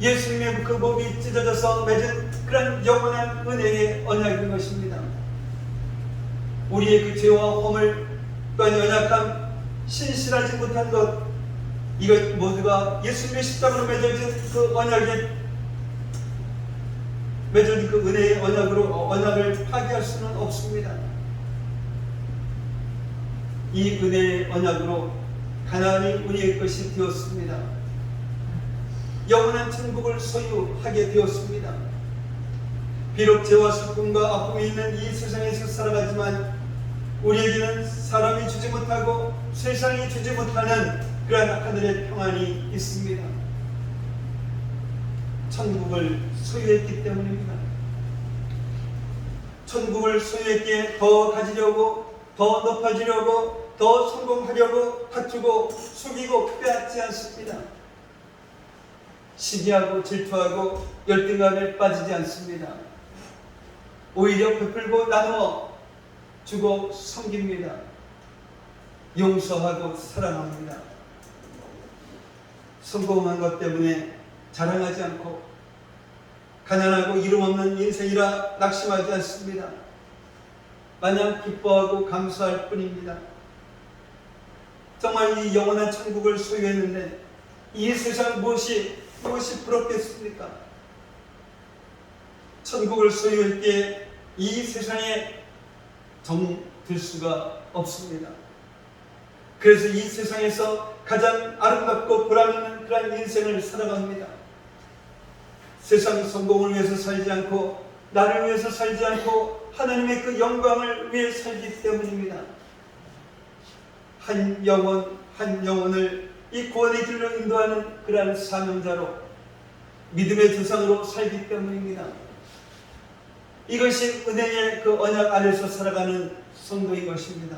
예수님의 그 몸이 찢어져서 맺은 그런 영원한 은혜의 언약인 것입니다. 우리의 그 죄와 허물 또한 연약함, 신실하지 못한 것, 이것 모두가 예수님의 십자가로 맺어진 그 언약에 맺어진 그 은혜의 언약을 파기할 수는 없습니다. 이 은혜의 언약으로 가나안이 우리의 것이 되었습니다. 영원한 천국을 소유하게 되었습니다. 비록 죄와 슬픔과 아픔이 있는 이 세상에서 살아가지만 우리에게는 사람이 주지 못하고 세상이 주지 못하는 그러한 하늘의 평안이 있습니다. 천국을 소유했기 때문입니다. 천국을 소유했기에 더 가지려고, 더 높아지려고, 더 성공하려고 다투고 속이고 빼앗지 않습니다. 시기하고 질투하고 열등감에 빠지지 않습니다. 오히려 베풀고 나누어 주고 섬깁니다. 용서하고 사랑합니다. 성공한 것 때문에 자랑하지 않고 가난하고 이름 없는 인생이라 낙심하지 않습니다. 마냥 기뻐하고 감사할 뿐입니다. 정말 이 영원한 천국을 소유했는데 이 세상 무엇이 부럽겠습니까? 천국을 소유했기에 이 세상에 정들 수가 없습니다. 그래서 이 세상에서 가장 아름답고 보람있는 그런 인생을 살아갑니다. 세상 성공을 위해서 살지 않고 나를 위해서 살지 않고 하나님의 그 영광을 위해 살기 때문입니다. 한 영혼을 이 구원의 길로 인도하는 그러한 사명자로 믿음의 조상으로 살기 때문입니다. 이것이 은혜의 그 언약 안에서 살아가는 성도인 것입니다.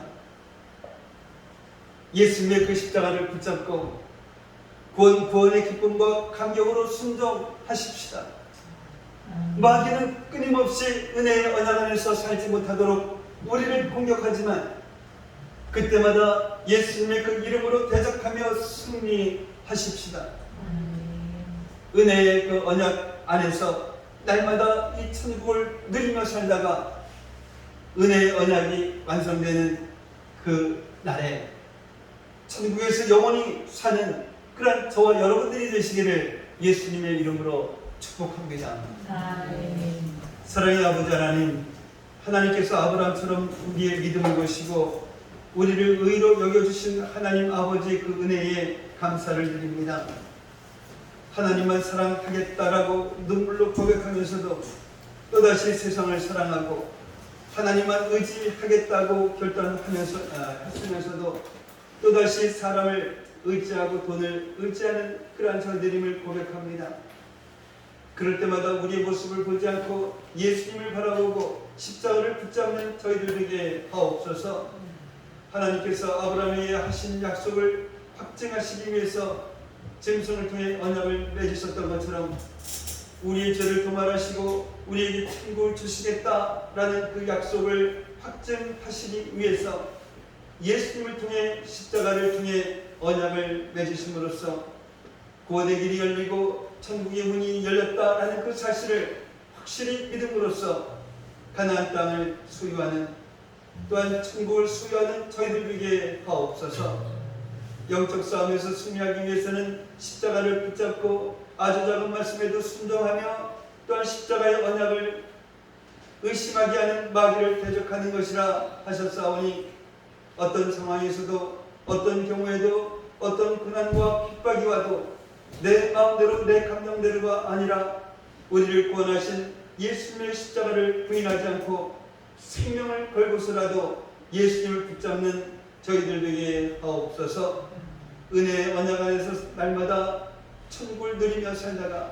예수님의 그 십자가를 붙잡고 구원의 기쁨과 감격으로 순종하십시다. 마귀는 끊임없이 은혜의 언약 안에서 살지 못하도록 우리를 공격하지만 그때마다 예수님의 그 이름으로 대적하며 승리하십시다. 은혜의 그 언약 안에서 날마다 이 천국을 누리며 살다가 은혜의 언약이 완성되는 그 날에 천국에서 영원히 사는 그런 저와 여러분들이 되시기를 예수님의 이름으로 축복합니다. 사랑의 아버지 하나님, 하나님께서 아브라함처럼 우리의 믿음을 보시고 우리를 의로 여겨주신 하나님 아버지의 그 은혜에 감사를 드립니다. 하나님만 사랑하겠다라고 눈물로 고백하면서도 또다시 세상을 사랑하고 하나님만 의지하겠다고 했으면서도 또다시 사람을 의지하고 돈을 의지하는 그러한 저희들임을 고백합니다. 그럴 때마다 우리의 모습을 보지 않고 예수님을 바라보고 십자가를 붙잡는 저희들에게 하옵소서. 하나님께서 아브라함에게 하신 약속을 확증하시기 위해서 짐승을 통해 언약을 맺으셨던 것처럼 우리의 죄를 도말하시고 우리에게 천국을 주시겠다라는 그 약속을 확증하시기 위해서 예수님을 통해 십자가를 통해 언약을 맺으심으로써 구원의 길이 열리고 천국의 문이 열렸다라는 그 사실을 확실히 믿음으로써 가나안 땅을 소유하는 또한 천국을 소유하는 저희들에게 하옵소서. 영적 싸움에서 승리하기 위해서는 십자가를 붙잡고 아주 작은 말씀에도 순종하며 또한 십자가의 언약을 의심하게 하는 마귀를 대적하는 것이라 하셨사오니 어떤 상황에서도 어떤 경우에도 어떤 고난과 핍박이 와도 내 마음대로 내 감정대로가 아니라 우리를 구원하신 예수님의 십자가를 부인하지 않고 생명을 걸고서라도 예수님을 붙잡는 저희들에게 하옵소서. 은혜의 언약 안에서 날마다 천국을 누리며 살다가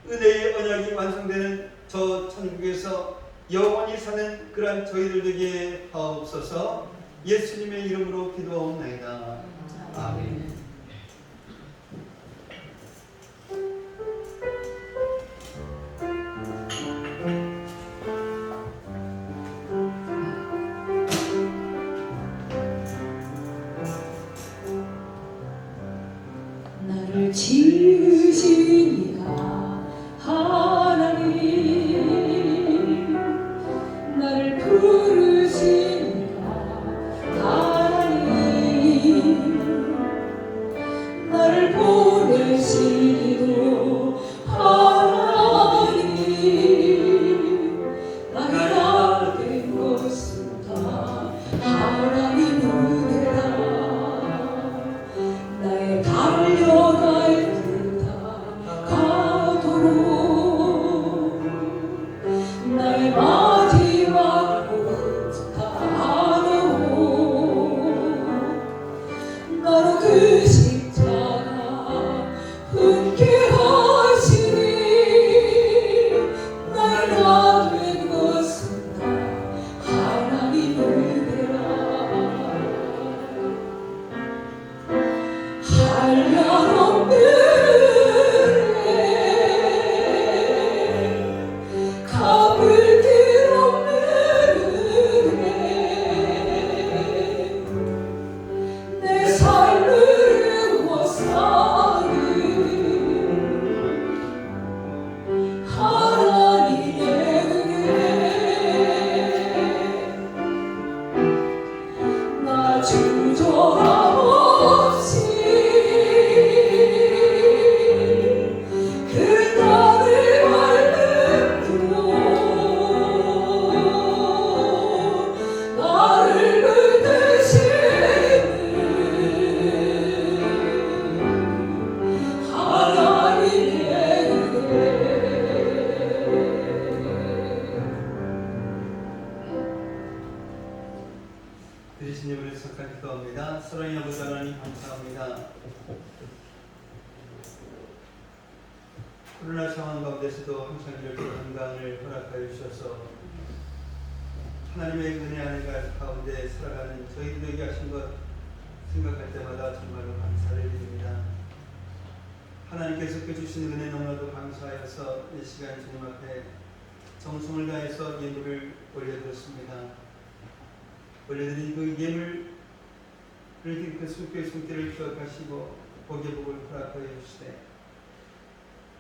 은혜의 언약이 완성되는 저 천국에서 영원히 사는 그러한 저희들에게 하옵소서. 예수님의 이름으로 기도하옵나이다. 아멘. 나를 지으신 이가 하나님, 나를 부르신 이가 하나님, 나를 보내신 이도 하나님, 나가 된 것은 다 하나님 은혜라. 나의 달려갈 길 다가도록 나의 마지막 곳 다하도록 나로 그 십자가 흔쾌 하시니 나가 된 것은 다 하나님 은혜라. 한량없는 은혜, 갚을 길 없는 은혜, 내 삶을 구원하는 하나님의 은혜, 나 주저함 없이 그 땅을 밟음으로 나를 붙드시는 하나님의 그리스도 이름으로 착한 기도합니다. 사랑의 아버지 하나님 감사합니다. 코로나 상황 가운데서도 항상 이렇게 건강을 허락하여 주셔서 하나님의 은혜 안에 가운데 살아가는 저희들에게 하신 것 생각할 때마다 정말로 감사를 드립니다. 하나님께서 그 주신 은혜 너무나도 감사하여서 이 시간 주님 앞에 정성을 다해서 예물을 올려드렸습니다. 올려드린 그 예물을 그 손길을 기억하시고 복의 복을 허락하여 주시되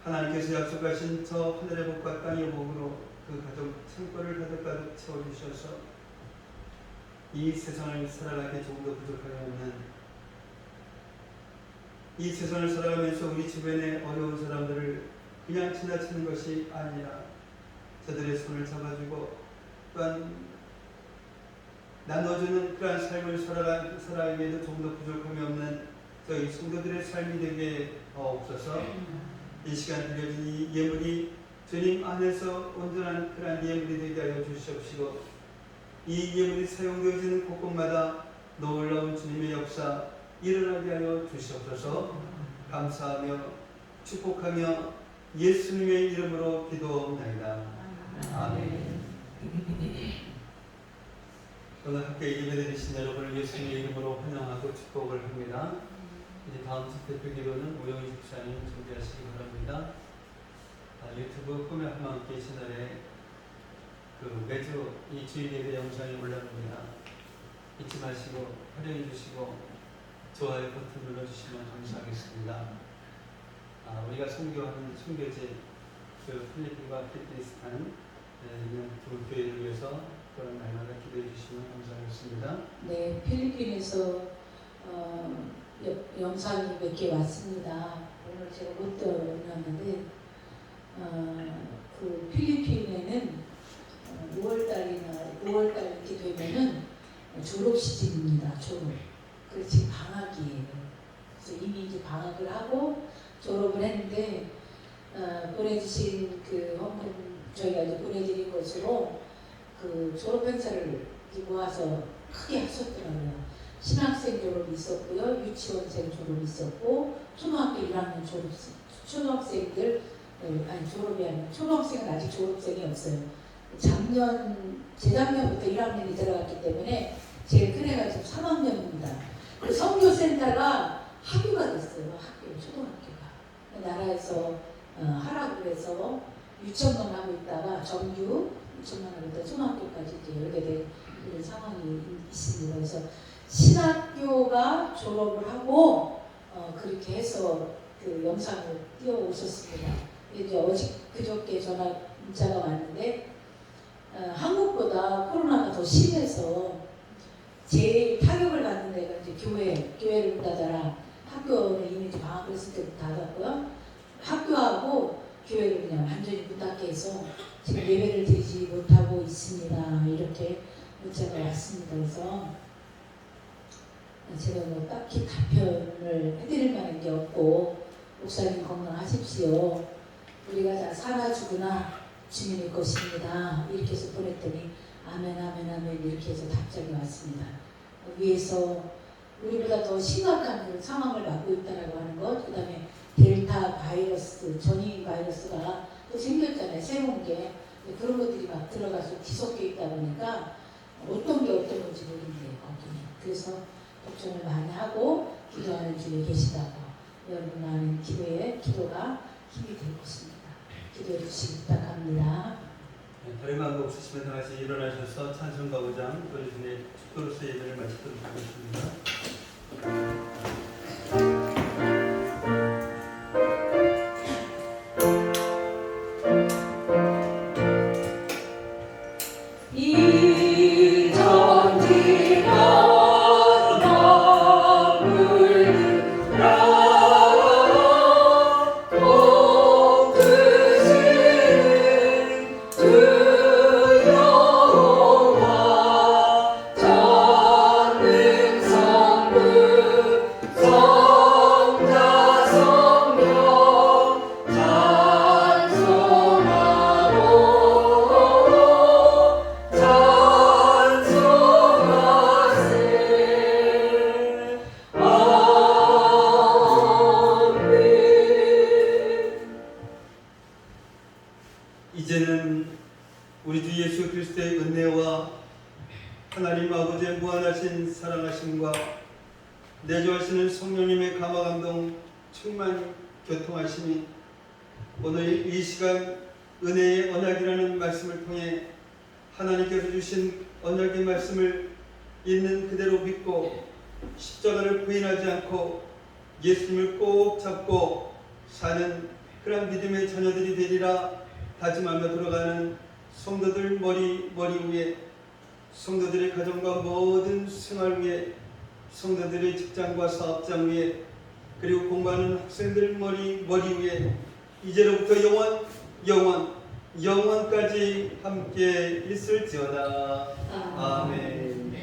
하나님께서 약속하신 저 하늘의 복과 땅의 복으로 그 가족 창고를 가득가득 채워주셔서 이 세상을 살아가기에 조금도 부족함이 없는, 이 세상을 살아가면서 우리 주변의 어려운 사람들을 그냥 지나치는 것이 아니라 저들의 손을 잡아주고 또한 나눠주는 그러한 삶을 살아가기에도 조금도 부족함이 없는 저희 성도들의 삶이 되게 하옵소서. 이 시간 드려진 이 예물이 주님 안에서 온전한 그러한 예물이 되게 하여 주시옵시고 이 예물이 사용되어지는 곳곳마다 놀라운 주님의 역사 일어나게 하여 주시옵소서. 감사하며 축복하며 예수님의 이름으로 기도합니다. 아멘. 오늘 함께 예배드리신 여러분을 예수님의 이름으로 환영하고 축복을 합니다. 이제 다음 주 대표 기도는 우영희 집사님 준비하시기 바랍니다. 유튜브 꿈의 한마음께 채널에 매주 이 주일 예배 영상이 올라옵니다. 잊지 마시고 활용해 주시고 좋아요 버튼 눌러주시면 감사하겠습니다. 우리가 선교하는 선교지 필리핀과 키르기스탄 두 교회를 위해서 그런 날마다 기도해 주시면 감사하겠습니다. 네, 필리핀에서 영상이 몇 개 왔습니다. 오늘 제가 못 들었는데 그 필리핀에는 5월달 이렇게 되면은 졸업 시즌입니다. 졸업. 그래서 지금 방학이에요. 그래서 이미 이제 방학을 하고 졸업을 했는데 보내주신 그 헌금 저희가 이제 보내드린 것으로 그 졸업 행사를 모아서 크게 하셨더라고요. 신학생 졸업이 있었고요, 유치원생 졸업이 있었고, 초등학교 1학년 초등학생들 졸업이 아니라 초등학생은 아직 졸업생이 없어요. 재작년부터 1학년이 들어갔기 때문에 제일 큰 애가 지금 3학년입니다. 그 선교센터가 학교가 됐어요. 초등학교가. 나라에서 하라고 해서 유치원만 하고 있다가 정규 유치원만 하고 있다가 초등학교까지 이제 열게 된 이런 상황이 있습니다. 그래서 신학교가 졸업을 하고 그렇게 해서 그 영상을 띄워오셨습니다. 이제 그저께 문자가 왔는데 한국보다 코로나가 더 심해서 제일 타격을 받는 데가 이제 교회를 문 닫아라. 학교는 이미 방학을 했을 때부터 닫았고요. 학교하고 교회를 그냥 완전히 문 닫게 해서 지금 예배를 드리지 못하고 있습니다. 이렇게 문자가 왔습니다. 그래서 제가 뭐 딱히 답변을 해드릴 만한 게 없고, 목사님 건강하십시오. 우리가 다 살아 죽으나 주님의 것입니다. 이렇게 해서 보냈더니 아멘 아멘 아멘 이렇게 해서 답장이 왔습니다. 위에서 우리보다 더 심각한 그런 상황을 맞고 있다라고 하는 것, 그 다음에 델타 바이러스, 전이 바이러스가 또 생겼잖아요. 새로운 게. 그런 것들이 막 들어가서 뒤섞여 있다 보니까 어떤 게 어떤 건지 모르는데 거기는. 그래서 걱정을 많이 하고 기도하는 중에 계시다고. 여러분 많은 기도가 힘이 될 것입니다. 기도해 주시기 부탁합니다. 다른 방법 없으시면 다 같이 일어나셔서 찬송가 5장 또리순의 축도로서 예배를 마치도록 하겠습니다. 이제는 우리 주 예수 그리스도의 은혜와 하나님 아버지의 무한하신 사랑하심과 내주하시는 성령님의 감화감동 충만 교통하심이 오늘 이 시간 은혜의 언약이라는 말씀을 통해 하나님께서 주신 언약의 말씀을 있는 그대로 믿고 십자가를 부인하지 않고 예수님을 꼭 잡고 사는 그런 믿음의 자녀들이 되리라 다짐하며 들어가는 성도들 머리 위에, 성도들의 가정과 모든 생활 위에, 성도들의 직장과 사업장 위에, 그리고 공부하는 학생들 머리 위에 이제로부터 영원까지 함께 있을지어다. 아멘.